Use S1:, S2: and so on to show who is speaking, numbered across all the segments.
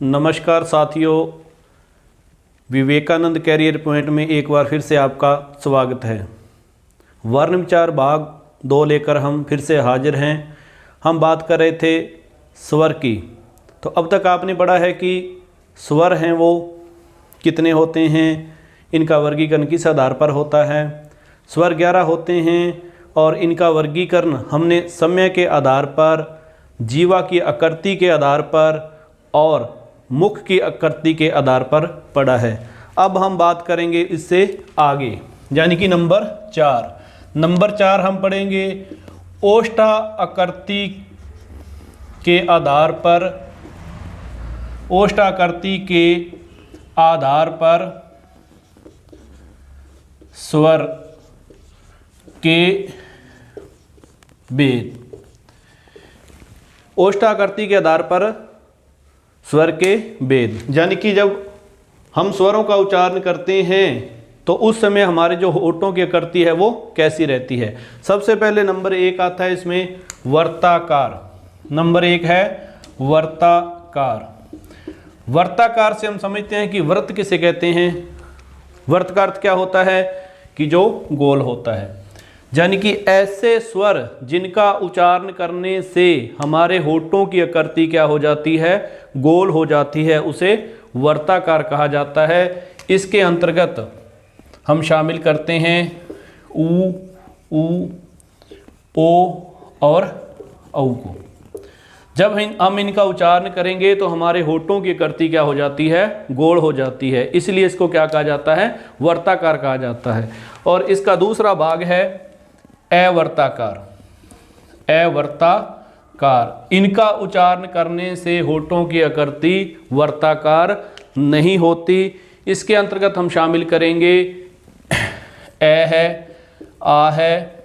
S1: नमस्कार साथियों, Vivekananda career point में एक बार फिर से आपका स्वागत है। वर्ण विचार भाग 2 लेकर हम फिर से हाजिर हैं। हम बात कर रहे थे स्वर की। तो अब तक आपने पढ़ा है कि स्वर हैं वो कितने होते हैं, इनका वर्गीकरण किस आधार पर होता है। स्वर 11 होते हैं और इनका वर्गीकरण हमने समय के आधार पर, जीवा की आकृति के आधार पर और मुख की आकृति के आधार पर पढ़ा है। अब हम बात करेंगे इससे आगे, यानी कि नंबर 4 हम पढ़ेंगे ओष्ठा आकृति के आधार पर, ओष्ठा आकृति के आधार पर स्वर के भेद। ओष्ठा आकृति के आधार पर स्वर के भेद, यानी कि जब हम स्वरों का उच्चारण करते हैं तो उस समय हमारे जो होठों की आकृति है वो कैसी रहती है। सबसे पहले नंबर 1 आता है इसमें वर्ताकार। नंबर 1 है वर्ताकार। वर्ताकार से हम समझते हैं कि व्रत किसे कहते हैं। व्रत का अर्थ क्या होता है कि जो गोल होता है, यानी कि ऐसे स्वर जिनका उच्चारण करने से हमारे होठों की आकृति क्या हो जाती है, गोल हो जाती है, उसे वर्ताकार कहा जाता है। इसके अंतर्गत हम शामिल करते हैं ऊ, ओ और औ को। जब हम इनका उच्चारण करेंगे तो हमारे होठों की आकृति क्या हो जाती है, गोल हो जाती है, इसलिए इसको क्या कहा जाता है, वर्ताकार कहा जाता है। और इसका दूसरा भाग है अवर्ताकार। अवर्ताकार, इनका उच्चारण करने से होठों की आकृति वर्ताकार नहीं होती। इसके अंतर्गत हम शामिल करेंगे ए है, आ है,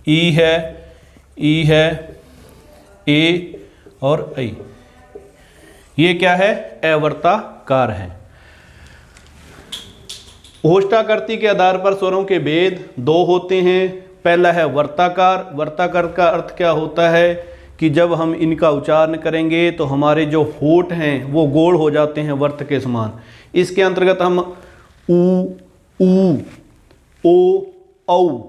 S1: ई है, ए और ऐ। ये क्या है, अवर्ताकार है। ओष्ठाकृति के आधार पर स्वरों के भेद 2 होते हैं। पहला है वर्ताकार। वर्ताकार का अर्थ क्या होता है कि जब हम इनका उच्चारण करेंगे तो हमारे जो होठ हैं वो गोल हो जाते हैं वर्त के समान। इसके अंतर्गत हम ऊ, ओ, औ,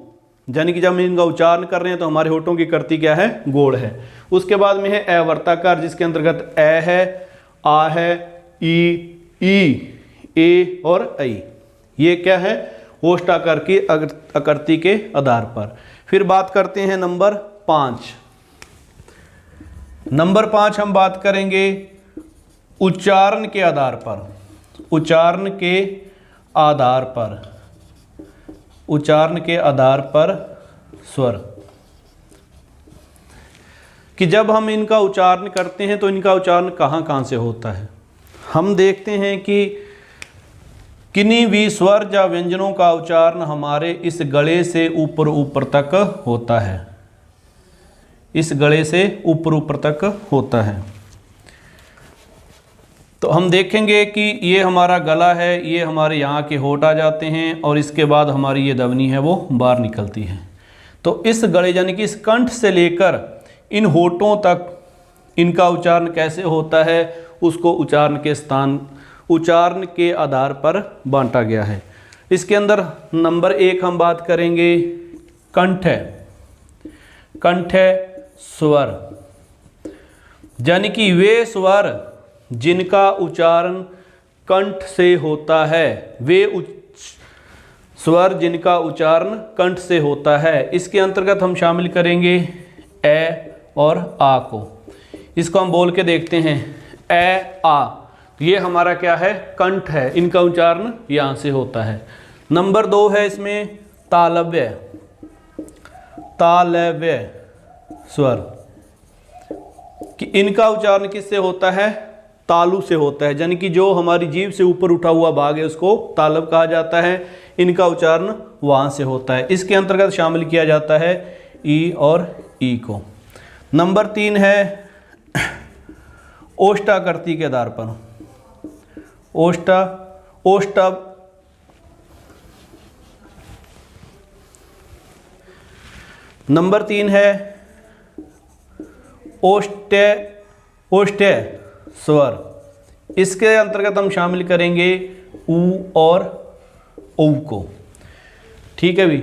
S1: यानी कि जब हम इनका उच्चारण कर रहे हैं तो हमारे होठों की आकृति क्या है, गोल है। उसके बाद में है अवर्ताकार, जिसके अंतर्गत ए है, आ है, ई, ए और ऐ। ये क्या है, ओष्ठाकार की आकृति के आधार पर। फिर बात करते हैं नंबर 5। नंबर 5 हम बात करेंगे उच्चारण के आधार पर। उच्चारण के आधार पर, उच्चारण के आधार पर स्वर, कि जब हम इनका उच्चारण करते हैं तो इनका उच्चारण कहाँ कहाँ से होता है। हम देखते हैं कि किन्हीं भी स्वर या व्यंजनों का उच्चारण हमारे इस गले से ऊपर तक होता है। इस गले से ऊपर तक होता है। तो हम देखेंगे कि ये हमारा गला है, ये हमारे यहाँ के होठ आ जाते हैं और इसके बाद हमारी ये ध्वनि है वो बाहर निकलती है। तो इस गले यानी कि इस कंठ से लेकर इन होठों तक इनका उच्चारण कैसे होता है, उसको उच्चारण के आधार पर बांटा गया है। इसके अंदर नंबर 1 हम बात करेंगे कंठ है। कंठ है स्वर, यानी कि वे स्वर जिनका उच्चारण कंठ से होता है, वे स्वर जिनका उच्चारण कंठ से होता है। इसके अंतर्गत हम शामिल करेंगे ए और आ को। इसको हम बोल के देखते हैं ए आ। ये हमारा क्या है, कंठ है, इनका उच्चारण यहाँ से होता है। नंबर 2 है इसमें तालव्य। तालव्य स्वर, कि इनका उच्चारण किससे होता है, तालु से होता है, यानी कि जो हमारी जीभ से ऊपर उठा हुआ भाग है उसको तालव कहा जाता है। इनका उच्चारण वहाँ से होता है। इसके अंतर्गत शामिल किया जाता है ई और ई को। नंबर 3 है ओष्ठाकृति के आधार पर। ओष्ठा नंबर 3 है ओष्ठ्य स्वर। इसके अंतर्गत हम शामिल करेंगे ऊ और औ को। ठीक है भी।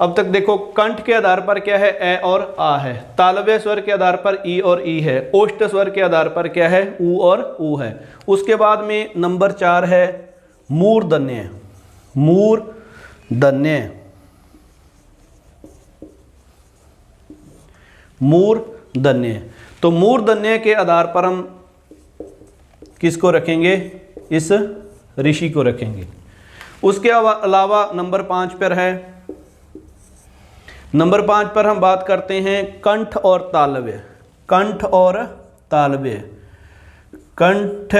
S1: अब तक देखो कंठ के आधार पर क्या है, ए और आ है। तालव्य स्वर के आधार पर ई और ई है। ओष्ठ स्वर के आधार पर क्या है, ऊ और ऊ है। उसके बाद में नंबर 4 है मूर्धन्य। मूर्धन्य, मूर्धन्य। तो मूर्धन्य के आधार पर हम किसको रखेंगे, इस ऋषि को रखेंगे। उसके अलावा नंबर 5 पर है, नंबर 5 पर हम बात करते हैं कंठ और तालव्य। कंठ और तालव्य, कंठ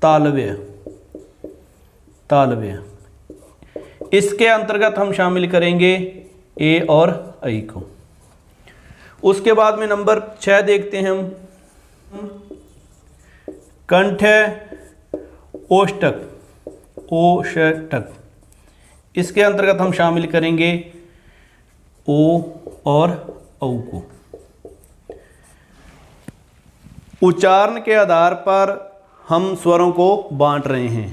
S1: तालव्य, तालव्य। इसके अंतर्गत हम शामिल करेंगे ए और आई को। उसके बाद में नंबर 6 देखते हैं हम, कंठ ओष्ठक, ओष्ठक। इसके अंतर्गत हम शामिल करेंगे ओ और औ को। उच्चारण के आधार पर हम स्वरों को बांट रहे हैं।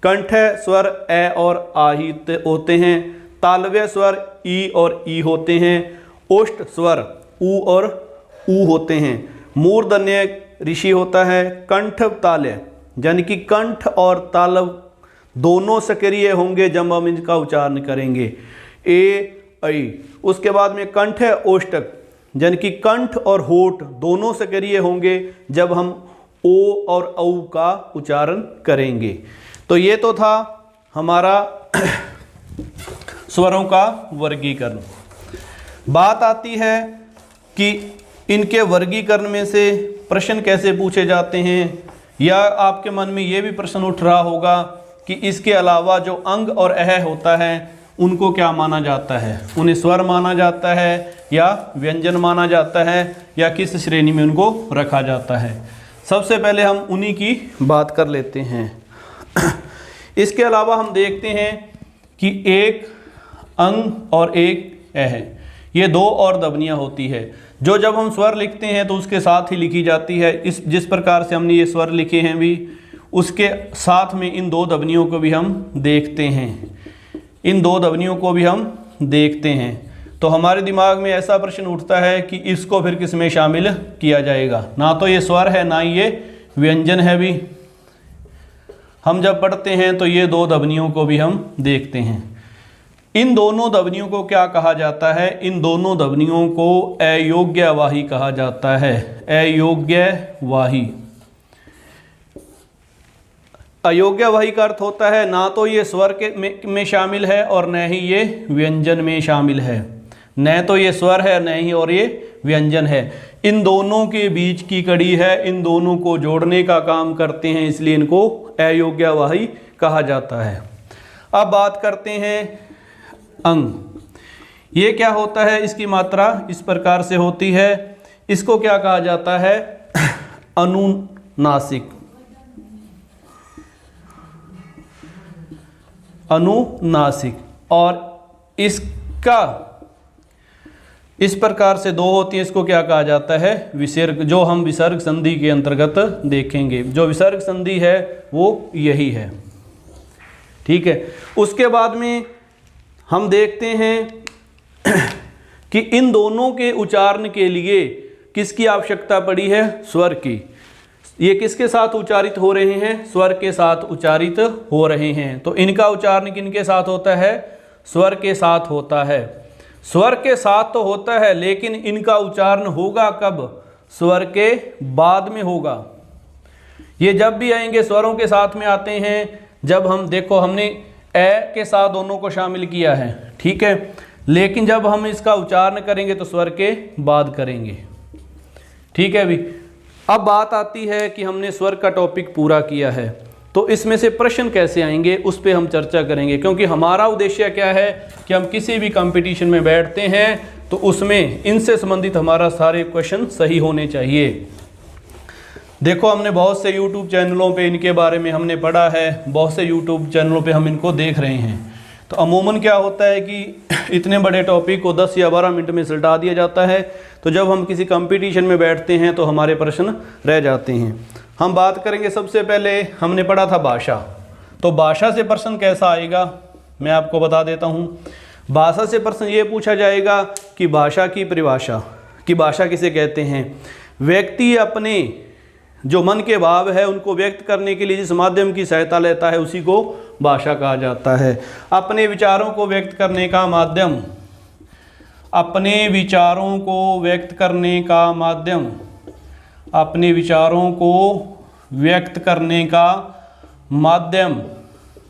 S1: कंठ स्वर ए और आ ही होते हैं। तालव्य स्वर ई और ई होते हैं। ओष्ठ स्वर ऊ और ऊ होते हैं। मूर्धन्य ऋषि होता है। कंठ तालव्य यानी कि कंठ और तालव दोनों सक्रिय होंगे जब हम इनका उच्चारण करेंगे, ए ऐ। उसके बाद में कंठ ओष्ठक यानी कि कंठ और होठ दोनों सक्रिय होंगे जब हम ओ और औ का उच्चारण करेंगे। तो ये तो था हमारा स्वरों का वर्गीकरण। बात आती है कि इनके वर्गीकरण में से प्रश्न कैसे पूछे जाते हैं, या आपके मन में ये भी प्रश्न उठ रहा होगा कि इसके अलावा जो अंग और अह होता है उनको क्या माना जाता है, उन्हें स्वर माना जाता है या व्यंजन माना जाता है, या किस श्रेणी में उनको रखा जाता है। सबसे पहले हम उन्हीं की बात कर लेते हैं। इसके अलावा हम देखते हैं कि एक अंग और एक अह, ये दो और ध्वनियाँ होती है जो जब हम स्वर लिखते हैं तो उसके साथ ही लिखी जाती है। इस जिस प्रकार से हमने ये स्वर लिखे हैं भी, उसके साथ में इन दो ध्वनियों को भी हम देखते हैं, इन दो ध्वनियों को भी हम देखते हैं। तो हमारे दिमाग में ऐसा प्रश्न उठता है कि इसको फिर किस में शामिल किया जाएगा। ना तो ये स्वर है ना ही ये व्यंजन है भी। हम जब पढ़ते हैं तो ये दो ध्वनियों को भी हम देखते हैं। इन दोनों ध्वनियों को क्या कहा जाता है, इन दोनों ध्वनियों को अयोग्यवाही कहा जाता है। अयोग्यवाही, अयोग्यवाही का अर्थ होता है ना तो ये स्वर के में शामिल है और न ही ये व्यंजन में शामिल है। न तो ये स्वर है न ही और ये व्यंजन है, इन दोनों के बीच की कड़ी है, इन दोनों को जोड़ने का काम करते हैं, इसलिए इनको अयोग्यवाही कहा जाता है। अब बात करते हैं अंग। ये क्या होता है, इसकी मात्रा इस प्रकार से होती है। इसको क्या कहा जाता है, अनुनासिक, अनुनासिक। और इसका इस प्रकार से दो होती है, इसको क्या कहा जाता है, विसर्ग, जो हम विसर्ग संधि के अंतर्गत देखेंगे। जो विसर्ग संधि है वो यही है। ठीक है। उसके बाद में हम देखते हैं कि इन दोनों के उच्चारण के लिए किसकी आवश्यकता पड़ी है, स्वर की। ये किसके साथ उच्चारित हो रहे हैं, स्वर के साथ उच्चारित हो रहे हैं। तो इनका उच्चारण किनके साथ होता है, स्वर के साथ होता है। स्वर के साथ तो होता है, लेकिन इनका उच्चारण होगा कब, स्वर के बाद में होगा। ये जब भी आएंगे स्वरों के साथ में आते हैं, जब हम देखो हमने ए के साथ दोनों को शामिल किया है, ठीक है, लेकिन जब हम इसका उच्चारण करेंगे तो स्वर के बाद करेंगे। ठीक है भी। अब बात आती है कि हमने स्वर का टॉपिक पूरा किया है, तो इसमें से प्रश्न कैसे आएंगे उस पर हम चर्चा करेंगे। क्योंकि हमारा उद्देश्य क्या है कि हम किसी भी कंपटीशन में बैठते हैं तो उसमें इनसे संबंधित हमारा सारे क्वेश्चन सही होने चाहिए। देखो हमने बहुत से YouTube चैनलों पे इनके बारे में हमने पढ़ा है, बहुत से YouTube चैनलों पे हम इनको देख रहे हैं। तो अमूमन क्या होता है कि इतने बड़े टॉपिक को 10 या 12 मिनट में सुलझा दिया जाता है। तो जब हम किसी कंपटीशन में बैठते हैं तो हमारे प्रश्न रह जाते हैं। हम बात करेंगे सबसे पहले, हमने पढ़ा था भाषा। तो भाषा से प्रश्न कैसा आएगा मैं आपको बता देता हूँ। भाषा से प्रश्न ये पूछा जाएगा कि भाषा की परिभाषा, कि भाषा किसे कहते हैं। व्यक्ति अपने जो मन के भाव है उनको व्यक्त करने के लिए जिस माध्यम की सहायता लेता है उसी को भाषा कहा जाता है। अपने विचारों को व्यक्त करने का माध्यम, अपने विचारों को व्यक्त करने का माध्यम, अपने विचारों को व्यक्त करने का माध्यम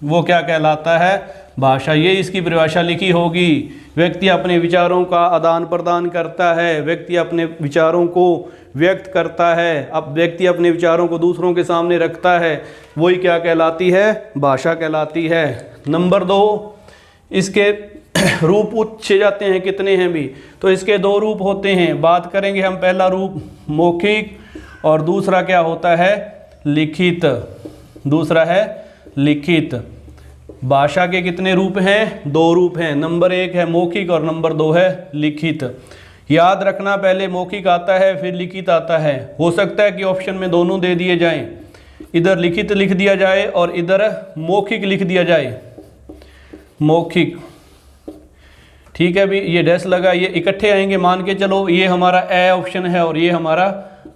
S1: वो क्या कहलाता है, भाषा। ये इसकी परिभाषा लिखी होगी। व्यक्ति अपने विचारों का आदान प्रदान करता है, व्यक्ति अपने विचारों को व्यक्त करता है, अब व्यक्ति अपने विचारों को दूसरों के सामने रखता है, वही क्या कहलाती है, भाषा कहलाती है। नंबर 2, इसके रूप पूछे जाते हैं कितने हैं भी, तो इसके 2 रूप होते हैं। बात करेंगे हम पहला रूप मौखिक और दूसरा क्या होता है, लिखित। दूसरा है लिखित। भाषा के कितने रूप हैं, 2 रूप हैं। नंबर 1 है मौखिक और नंबर 2 है लिखित। याद रखना, पहले मौखिक आता है फिर लिखित आता है। हो सकता है कि ऑप्शन में दोनों दे दिए जाएं, इधर लिखित लिख दिया जाए और इधर मौखिक लिख दिया जाए, मौखिक। ठीक है भी, ये डैश लगा, ये इकट्ठे आएंगे। मान के चलो ये हमारा ए ऑप्शन है और ये हमारा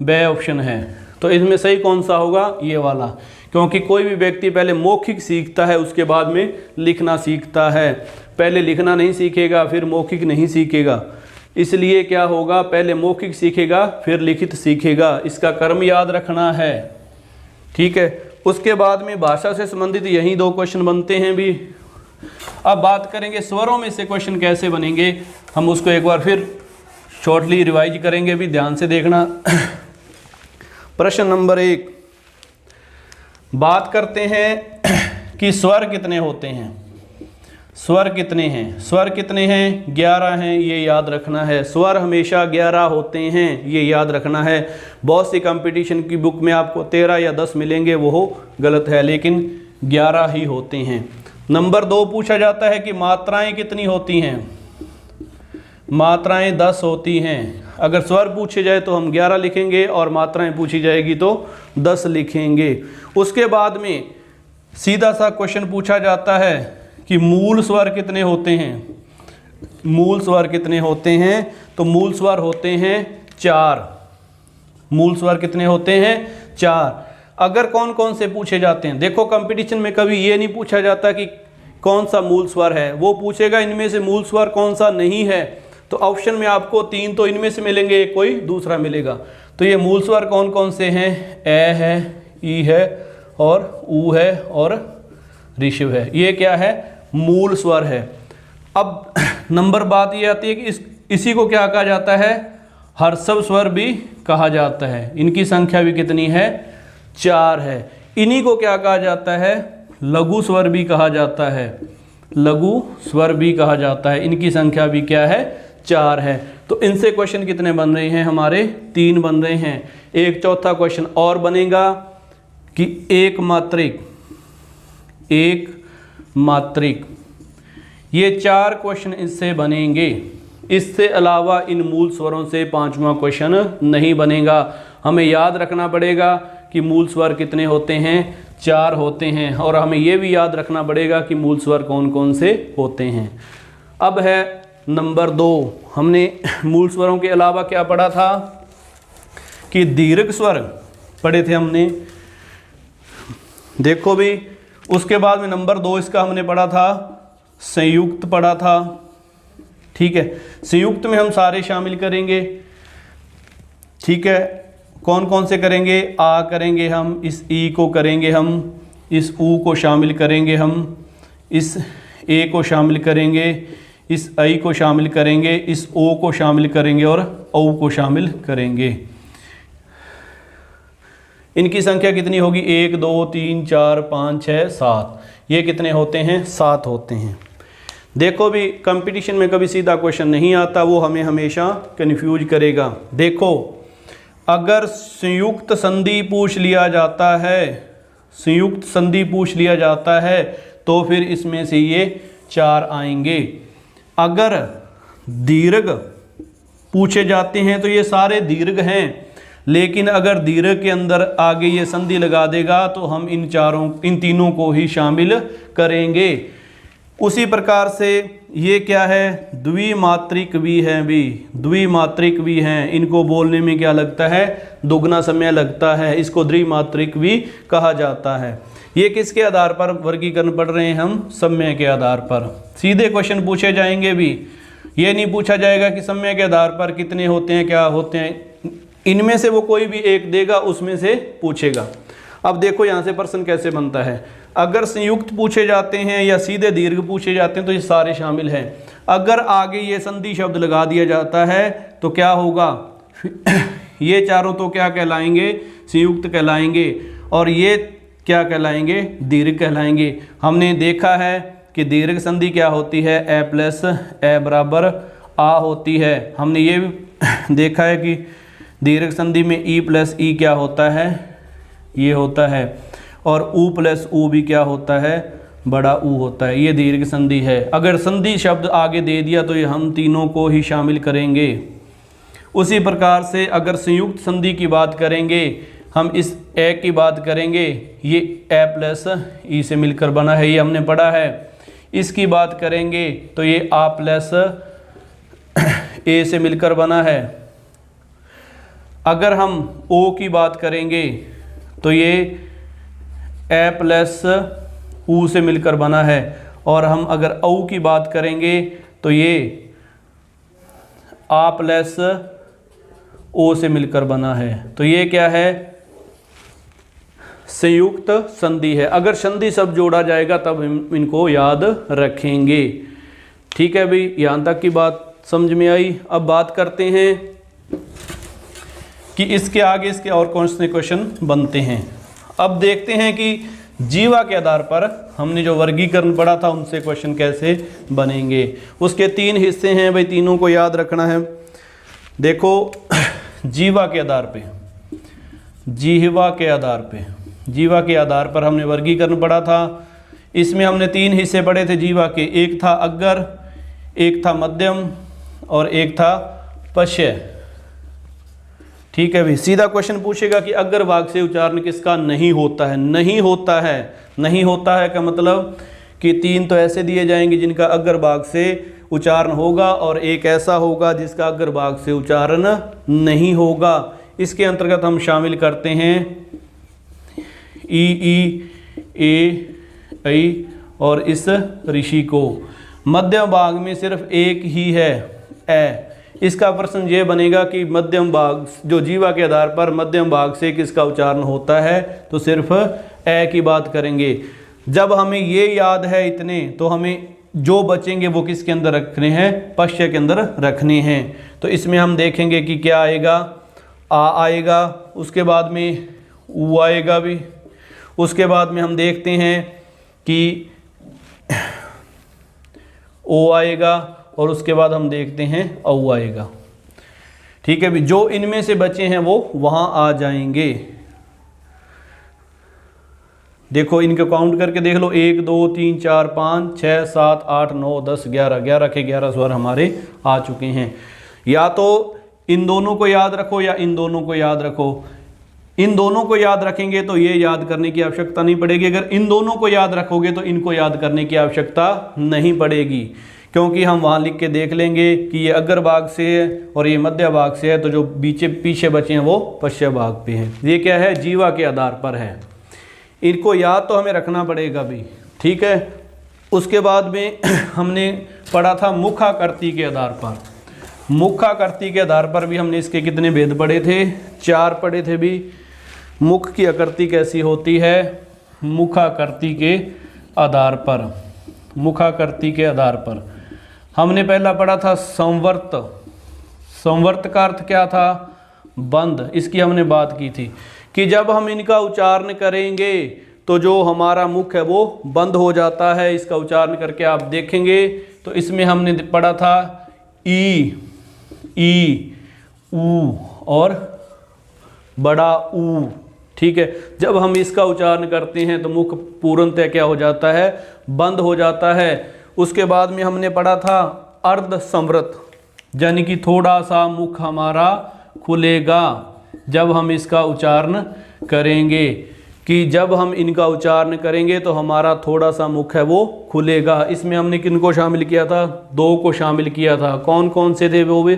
S1: बे ऑप्शन है, तो इसमें सही कौन सा होगा, ये वाला। क्योंकि कोई भी व्यक्ति पहले मौखिक सीखता है उसके बाद में लिखना सीखता है, पहले लिखना नहीं सीखेगा फिर मौखिक नहीं सीखेगा। इसलिए क्या होगा, पहले मौखिक सीखेगा फिर लिखित सीखेगा, इसका क्रम याद रखना है। ठीक है, उसके बाद में भाषा से संबंधित यही 2 क्वेश्चन बनते हैं भी। अब बात करेंगे स्वरों में से क्वेश्चन कैसे बनेंगे, हम उसको एक बार फिर शॉर्टली रिवाइज करेंगे भी, ध्यान से देखना। प्रश्न नंबर 1, बात करते हैं कि स्वर कितने होते हैं। स्वर कितने हैं, स्वर कितने हैं, 11 हैं, ये याद रखना है। स्वर हमेशा 11 होते हैं, ये याद रखना है। बहुत सी कंपटीशन की बुक में आपको 13 या 10 मिलेंगे, वो गलत है, लेकिन 11 ही होते हैं। नंबर 2 पूछा जाता है कि मात्राएं कितनी होती हैं। मात्राएं 10 होती हैं। अगर स्वर पूछे जाए तो हम 11 लिखेंगे और मात्राएं पूछी जाएगी तो 10 लिखेंगे। उसके बाद में सीधा सा क्वेश्चन पूछा जाता है कि मूल स्वर कितने होते हैं। मूल स्वर कितने होते हैं, तो मूल स्वर होते हैं 4। मूल स्वर कितने होते हैं, 4। अगर कौन कौन से पूछे जाते हैं, देखो कंपटीशन में कभी ये नहीं पूछा जाता कि कौन सा मूल स्वर है, वो पूछेगा इनमें से मूल स्वर कौन सा नहीं है। तो ऑप्शन में आपको 3 तो इनमें से मिलेंगे, एक कोई दूसरा मिलेगा। तो ये मूल स्वर कौन कौन से हैं, ए है, ई है और ऊ है और ऋषभ है। ये क्या है, मूल स्वर है। अब नंबर बात ये आती है कि इसी को क्या कहा जाता है, हर्षव स्वर भी कहा जाता है। इनकी संख्या भी कितनी है, 4 है। इन्हीं को क्या कहा जाता है, लघु स्वर भी कहा जाता है। लघु स्वर भी कहा जाता है। इनकी संख्या भी क्या है, 4 है। तो इनसे क्वेश्चन कितने बन रहे हैं हमारे, 3 बन रहे हैं। एक चौथा क्वेश्चन और बनेगा कि एक मात्रिक, एक मात्रिक। ये 4 क्वेश्चन इससे बनेंगे। इससे अलावा इन मूल स्वरों से 5वां क्वेश्चन नहीं बनेगा। हमें याद रखना पड़ेगा कि मूल स्वर कितने होते हैं, 4 होते हैं। और हमें यह भी याद रखना पड़ेगा कि मूल स्वर कौन कौन से होते हैं। अब है नंबर 2। हमने मूल स्वरों के अलावा क्या पढ़ा था कि दीर्घ स्वर पढ़े थे हमने, देखो भी। उसके बाद में नंबर 2 इसका हमने पढ़ा था संयुक्त पढ़ा था। ठीक है, संयुक्त में हम सारे शामिल करेंगे। ठीक है, कौन कौन से करेंगे, आ करेंगे हम, इस ई को करेंगे हम, इस ऊ को शामिल करेंगे हम, इस ए को शामिल करेंगे, इस आई को शामिल करेंगे, इस ओ को शामिल करेंगे और औ को शामिल करेंगे। इनकी संख्या कितनी होगी, 1 2 3 4 5 6 7। ये कितने होते हैं, 7 होते हैं। देखो भी कंपटीशन में कभी सीधा क्वेश्चन नहीं आता, वो हमें हमेशा कंफ्यूज करेगा। देखो अगर संयुक्त संधि पूछ लिया जाता है, संयुक्त संधि पूछ लिया जाता है तो फिर इसमें से ये 4 आएंगे। अगर दीर्घ पूछे जाते हैं तो ये सारे दीर्घ हैं। लेकिन अगर दीर्घ के अंदर आगे ये संधि लगा देगा तो हम इन तीनों को ही शामिल करेंगे। उसी प्रकार से ये क्या है, द्विमात्रिक भी हैं भी, द्विमात्रिक भी हैं, इनको बोलने में क्या लगता है, दुगना समय लगता है, इसको द्विमात्रिक भी कहा जाता है। ये किसके आधार पर वर्गीकरण पढ़ रहे हैं हम, समय के आधार पर। सीधे क्वेश्चन पूछे जाएंगे भी, ये नहीं पूछा जाएगा कि समय के आधार पर कितने होते हैं, क्या होते हैं, इनमें से वो कोई भी एक देगा, उसमें से पूछेगा। अब देखो यहाँ से प्रश्न कैसे बनता है, अगर संयुक्त पूछे जाते हैं या सीधे दीर्घ पूछे जाते हैं तो ये सारे शामिल हैं। अगर आगे ये संधि शब्द लगा दिया जाता है तो क्या होगा, ये चारों तो क्या कहलाएंगे, संयुक्त कहलाएंगे, और ये क्या कहलाएंगे, दीर्घ कहलाएंगे। हमने देखा है कि दीर्घ संधि क्या होती है, ए प्लस ए बराबर आ होती है। हमने ये भी देखा है कि दीर्घ संधि में ई प्लस ई क्या होता है, ये होता है, और ऊ प्लस ऊ भी क्या होता है, बड़ा ऊ होता है। ये दीर्घ संधि है। अगर संधि शब्द आगे दे दिया तो ये हम तीनों को ही शामिल करेंगे। उसी प्रकार से अगर संयुक्त संधि की बात करेंगे, हम इस ए की बात करेंगे, ये ए प्लस ई से मिलकर बना है, ये हमने पढ़ा है। इसकी बात करेंगे तो ये आ प्लस ए से मिलकर बना है। अगर हम ओ की बात करेंगे तो ये ए प्लस ऊ से मिलकर बना है, और हम अगर औ की बात करेंगे तो ये आ प्लस ओ से मिलकर बना है। तो ये क्या है, संयुक्त संधि है। अगर संधि शब्द जोड़ा जाएगा तब हम इनको याद रखेंगे। ठीक है भाई, यहाँ तक की बात समझ में आई। अब बात करते हैं कि इसके आगे इसके और कौन से क्वेश्चन बनते हैं। अब देखते हैं कि जीवा के आधार पर हमने जो वर्गीकरण पढ़ा था उनसे क्वेश्चन कैसे बनेंगे। उसके 3 हिस्से हैं भाई, तीनों को याद रखना है। देखो, जीवा के आधार पे, जीवा के आधार पे, जीवा के आधार पर हमने वर्गीकरण पढ़ा था। इसमें हमने 3 हिस्से पढ़े थे जीवा के, एक था अग्र, एक था मध्यम और एक था पश्य। ठीक है भाई, सीधा क्वेश्चन पूछेगा कि अग्र भाग से उच्चारण किसका नहीं होता है, नहीं होता है। नहीं होता है का मतलब कि 3 तो ऐसे दिए जाएंगे जिनका अग्र भाग से उच्चारण होगा, और एक ऐसा होगा जिसका अग्र भाग से उच्चारण नहीं होगा। इसके अंतर्गत हम शामिल करते हैं ई ए ऐ और इस ऋषि को। मध्यम भाग में सिर्फ एक ही है, ए। इसका प्रश्न ये बनेगा कि मध्यम भाग, जो जीवा के आधार पर मध्यम भाग से किसका उच्चारण होता है, तो सिर्फ ए की बात करेंगे। जब हमें ये याद है इतने, तो हमें जो बचेंगे वो किसके अंदर रखने हैं, पश्य के अंदर रखने हैं। तो इसमें हम देखेंगे कि क्या आएगा, आ आएगा, उसके बाद में ऊ आएगा भी, उसके बाद में हम देखते हैं कि ओ आएगा, और उसके बाद हम देखते हैं औ आएगा। ठीक है भी, जो इनमें से बचे हैं वो वहां आ जाएंगे। देखो, इनके काउंट करके देख लो, 1 2 3 4 5 6 7 8 9 10 11, 11 के 11 स्वर हमारे आ चुके हैं। या तो इन दोनों को याद रखो या इन दोनों को याद रखो। इन दोनों को याद रखेंगे तो ये याद करने की आवश्यकता नहीं पड़ेगी। अगर इन दोनों को याद रखोगे तो इनको याद करने की आवश्यकता नहीं पड़ेगी, क्योंकि हम वहाँ लिख के देख लेंगे कि ये अग्र भाग से है और ये मध्य भाग से है, तो जो पीछे बचे हैं वो पश्चिम भाग पे हैं। ये क्या है, जीवा के आधार पर है। इनको याद तो हमें रखना पड़ेगा भी। ठीक है, उसके बाद में हमने पढ़ा था मुखाकृति के आधार पर। मुखाकृति के आधार पर भी हमने इसके कितने भेद पढ़े थे, 4 पढ़े थे भी। मुख की आकृति कैसी होती है, मुखाकृति के आधार पर। मुखाकृति के आधार पर हमने पहला पढ़ा था संवर्त। संवर्त का अर्थ क्या था, बंद। इसकी हमने बात की थी कि जब हम इनका उच्चारण करेंगे तो जो हमारा मुख है वो बंद हो जाता है। इसका उच्चारण करके आप देखेंगे तो इसमें हमने पढ़ा था ई, ऊ और बड़ा ऊ। ठीक है, जब हम इसका उच्चारण करते हैं तो मुख पूर्णतः क्या हो जाता है, बंद हो जाता है। उसके बाद में हमने पढ़ा था अर्ध संवृत, यानी कि थोड़ा सा मुख हमारा खुलेगा। जब हम इसका उच्चारण करेंगे, कि जब हम इनका उच्चारण करेंगे तो हमारा थोड़ा सा मुख है वो खुलेगा। इसमें हमने किनको शामिल किया था? दो को शामिल किया था। कौन कौन से थे वो भी?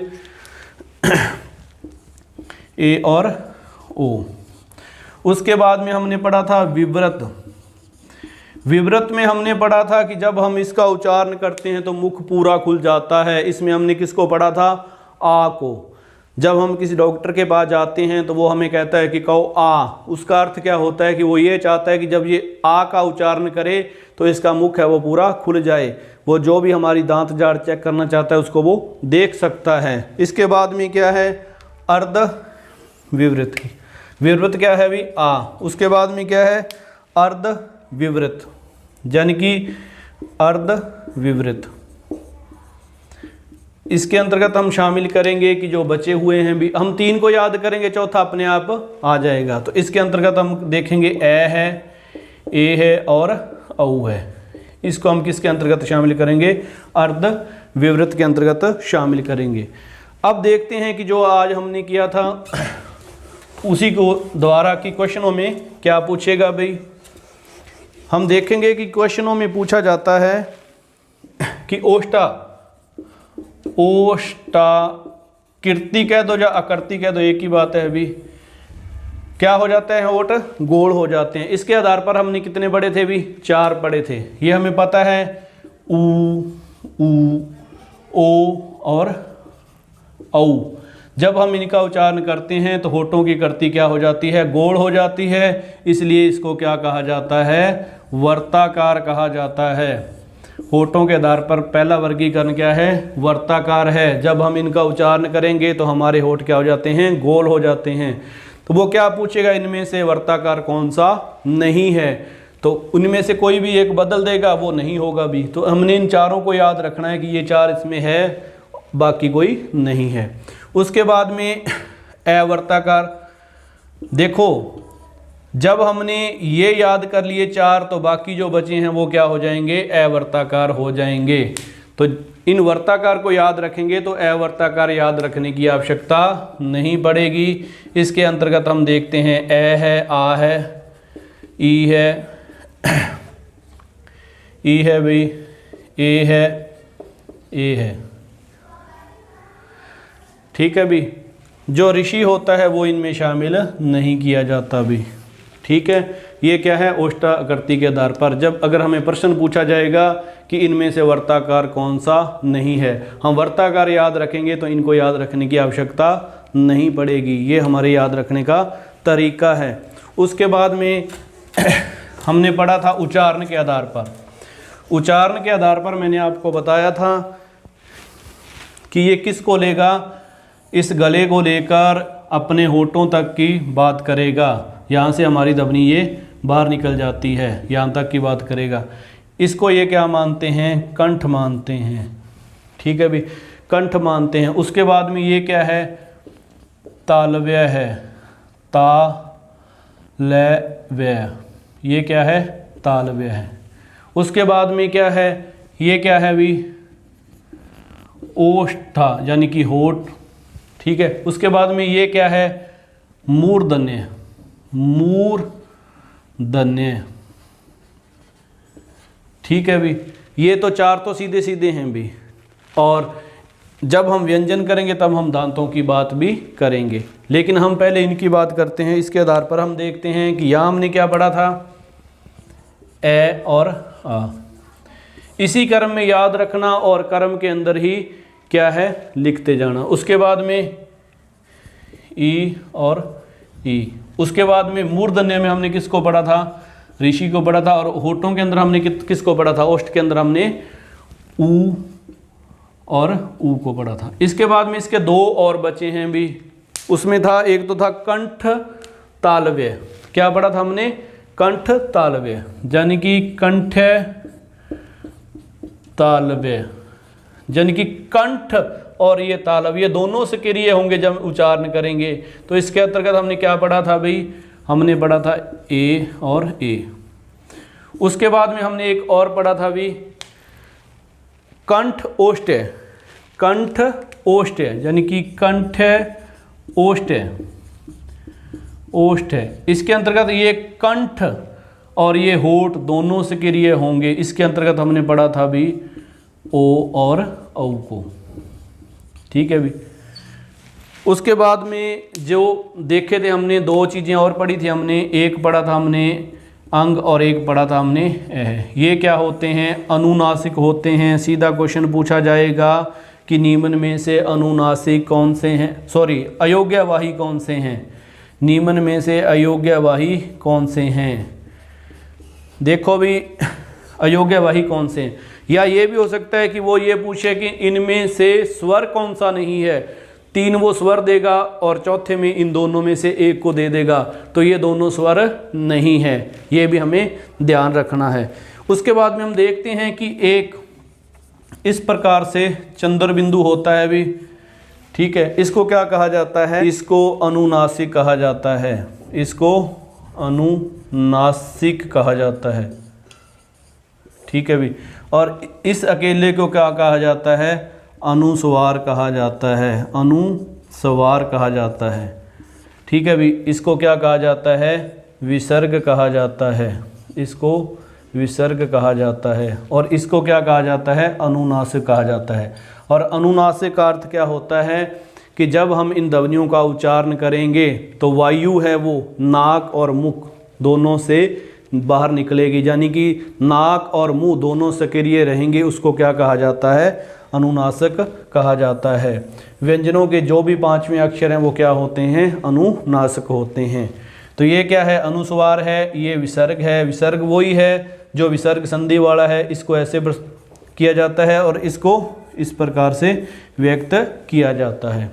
S1: ए और ओ। उसके बाद में हमने पढ़ा था विव्रत। विव्रत में हमने पढ़ा था कि जब हम इसका उच्चारण करते हैं तो मुख पूरा खुल जाता है। इसमें हमने किसको पढ़ा था? आ को। जब हम किसी डॉक्टर के पास जाते हैं तो वो हमें कहता है कि कहो आ, उसका अर्थ क्या होता है कि वो ये चाहता है कि जब ये आ का उच्चारण करे तो इसका मुख है वो पूरा खुल जाए। वो जो भी हमारी दांत जाड़ चेक करना चाहता है उसको वो देख सकता है। इसके बाद में क्या है? अर्ध विवृत की। विवृत क्या है भी? आ। उसके बाद में क्या है? अर्ध विवृत, यानी कि अर्ध विवृत। इसके अंतर्गत हम शामिल करेंगे कि जो बचे हुए हैं भी, हम 3 को याद करेंगे, चौथा अपने आप आ जाएगा। तो इसके अंतर्गत हम देखेंगे ए है, ए है और औ है। इसको हम किसके अंतर्गत शामिल करेंगे? अर्ध विवृत के अंतर्गत शामिल करेंगे। अब देखते हैं कि जो आज हमने किया था उसी को द्वारा की क्वेश्चनों में क्या पूछेगा भाई। हम देखेंगे कि क्वेश्चनों में पूछा जाता है कि ओष्टाकृति कह दो या आकृति कह दो, एक ही बात है अभी। क्या हो जाता है? ओट गोल हो जाते हैं। इसके आधार पर हमने कितने पढ़े थे भी? 4 पढ़े थे। ये हमें पता है ऊ, ऊ, ओ और औ। जब हम इनका उच्चारण करते हैं तो होठों की कृति क्या हो जाती है? गोल हो जाती है। इसलिए इसको क्या कहा जाता है? वर्ताकार कहा जाता है। होठों के आधार पर पहला वर्गीकरण क्या है? वर्ताकार है। जब हम इनका उच्चारण करेंगे तो हमारे होठ क्या हो जाते हैं? गोल हो जाते हैं। तो वो क्या पूछेगा? इनमें से वर्ताकार कौन सा नहीं है? तो उनमें से कोई भी एक बदल देगा, वो नहीं होगा भी। तो हमने इन चारों को याद रखना है कि ये 4 इसमें है, बाकी कोई नहीं है। उसके बाद में अवर्ताकार। देखो, जब हमने ये याद कर लिए 4 तो बाकी जो बचे हैं वो क्या हो जाएंगे? अवर्ताकार हो जाएंगे। तो इन वर्ताकार को याद रखेंगे तो अवर्ताकार याद रखने की आवश्यकता नहीं पड़ेगी। इसके अंतर्गत हम देखते हैं ए है, आ है, ई है, ई है भाई, ए है, ए है। ठीक है भी। जो ऋषि होता है वो इनमें शामिल नहीं किया जाता भी। ठीक है। ये क्या है? ओष्टाकृति के आधार पर जब अगर हमें प्रश्न पूछा जाएगा कि इनमें से वर्ताकार कौन सा नहीं है, हम वर्ताकार याद रखेंगे तो इनको याद रखने की आवश्यकता नहीं पड़ेगी। ये हमारे याद रखने का तरीका है। उसके बाद में हमने पढ़ा था उच्चारण के आधार पर। उच्चारण के आधार पर मैंने आपको बताया था कि ये किसको लेगा? इस गले को लेकर अपने होठों तक की बात करेगा। यहाँ से हमारी ध्वनि ये बाहर निकल जाती है, यहाँ तक की बात करेगा। इसको ये क्या मानते हैं? कंठ मानते हैं। ठीक है भी, कंठ मानते हैं। उसके बाद में ये क्या है? तालव्य है, तालव्य। ये क्या है? तालव्य है। उसके बाद में क्या है? ये क्या है भी? ओष्ठा, यानी कि होठ। ठीक है। उसके बाद में ये क्या है? मूर्धन्य, मूर्धन्य। ठीक है भी। ये तो 4 तो सीधे सीधे हैं भी। और जब हम व्यंजन करेंगे तब हम दांतों की बात भी करेंगे, लेकिन हम पहले इनकी बात करते हैं। इसके आधार पर हम देखते हैं कि यहाँ हमने क्या पढ़ा था? ए और आ। इसी क्रम में याद रखना और कर्म के अंदर ही क्या है? लिखते जाना। उसके बाद में ई और ई। उसके बाद में मूर्धन्य में हमने किसको पढ़ा था? ऋषि को पढ़ा था। और होठों के अंदर हमने किसको पढ़ा था? ओष्ठ के अंदर हमने ऊ और ऊ को पढ़ा था। इसके बाद में इसके 2 और बचे हैं भी। उसमें था, एक तो था कंठ तालव्य। क्या पढ़ा था हमने? कंठ तालव्य, यानी कि कंठ तालव्य, यानी कि कंठ और ये तालव्य दोनों से क्रिय होंगे जब उच्चारण करेंगे। तो इसके अंतर्गत हमने क्या पढ़ा था भाई? हमने पढ़ा था ए और ए। उसके बाद में हमने एक और पढ़ा था भी, कंठ ओष्ठ। कंठ ओष्ठ, यानी कि कंठ ओष्ठ। ओष्ठ है। इसके अंतर्गत ये कंठ और ये होठ दोनों से क्रिय होंगे। इसके अंतर्गत हमने पढ़ा था भी ओ और औ को। ठीक है भी। उसके बाद में जो देखे थे हमने दो चीज़ें और पढ़ी थी हमने, एक पढ़ा था हमने अंग और एक पढ़ा था हमने ये क्या होते हैं, अनुनासिक होते हैं। सीधा क्वेश्चन पूछा जाएगा कि निम्न में से अनुनासिक कौन से हैं, सॉरी अयोग्यवाही कौन से हैं, निम्न में से अयोग्यवाही कौन से हैं। देखो भी अयोग्यवाही कौन से हैं, या ये भी हो सकता है कि वो ये पूछे कि इनमें से स्वर कौन सा नहीं है। तीन वो स्वर देगा और चौथे में इन दोनों में से एक को दे देगा, तो ये दोनों स्वर नहीं है, ये भी हमें ध्यान रखना है। उसके बाद में हम देखते हैं कि एक इस प्रकार से चंद्र बिंदु होता है भी, ठीक है, इसको क्या कहा जाता है, इसको अनुनासिक कहा जाता है, इसको अनुनासिक कहा जाता है। ठीक है भी। और इस अकेले को क्या कहा जाता है, अनुस्वार कहा जाता है, अनुस्वार कहा जाता है। ठीक है भी। इसको क्या कहा जाता है, विसर्ग कहा जाता है, इसको विसर्ग कहा जाता है। और इसको क्या कहा जाता है, अनुनासिक कहा जाता है। और अनुनासिक का अर्थ क्या होता है कि जब हम इन ध्वनियों का उच्चारण करेंगे तो वायु है वो नाक और मुख दोनों से बाहर निकलेगी, यानी कि नाक और मुंह दोनों सक्रिय रहेंगे, उसको क्या कहा जाता है, अनुनासिक कहा जाता है। व्यंजनों के जो भी पांचवें अक्षर हैं वो क्या होते हैं, अनुनासिक होते हैं। तो ये क्या है, अनुस्वार है, ये विसर्ग है। विसर्ग वही है जो विसर्ग संधि वाला है, इसको ऐसे किया जाता है और इसको इस प्रकार से व्यक्त किया जाता है।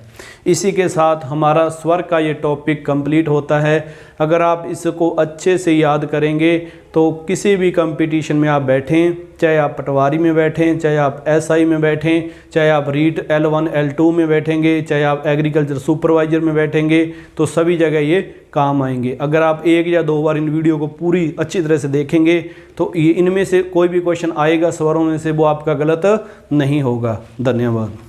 S1: इसी के साथ हमारा स्वर का ये टॉपिक कंप्लीट होता है। अगर आप इसको अच्छे से याद करेंगे तो किसी भी कंपटीशन में आप बैठें, चाहे आप पटवारी में बैठें, चाहे आप एसआई में बैठें, चाहे आप रीट L1 L2 में बैठेंगे, चाहे आप एग्रीकल्चर सुपरवाइजर में बैठेंगे, तो सभी जगह ये काम आएंगे। अगर आप एक या दो बार इन वीडियो को पूरी अच्छी तरह से देखेंगे तो ये इनमें से कोई भी क्वेश्चन आएगा स्वरों में से, वो आपका गलत नहीं होगा। धन्यवाद।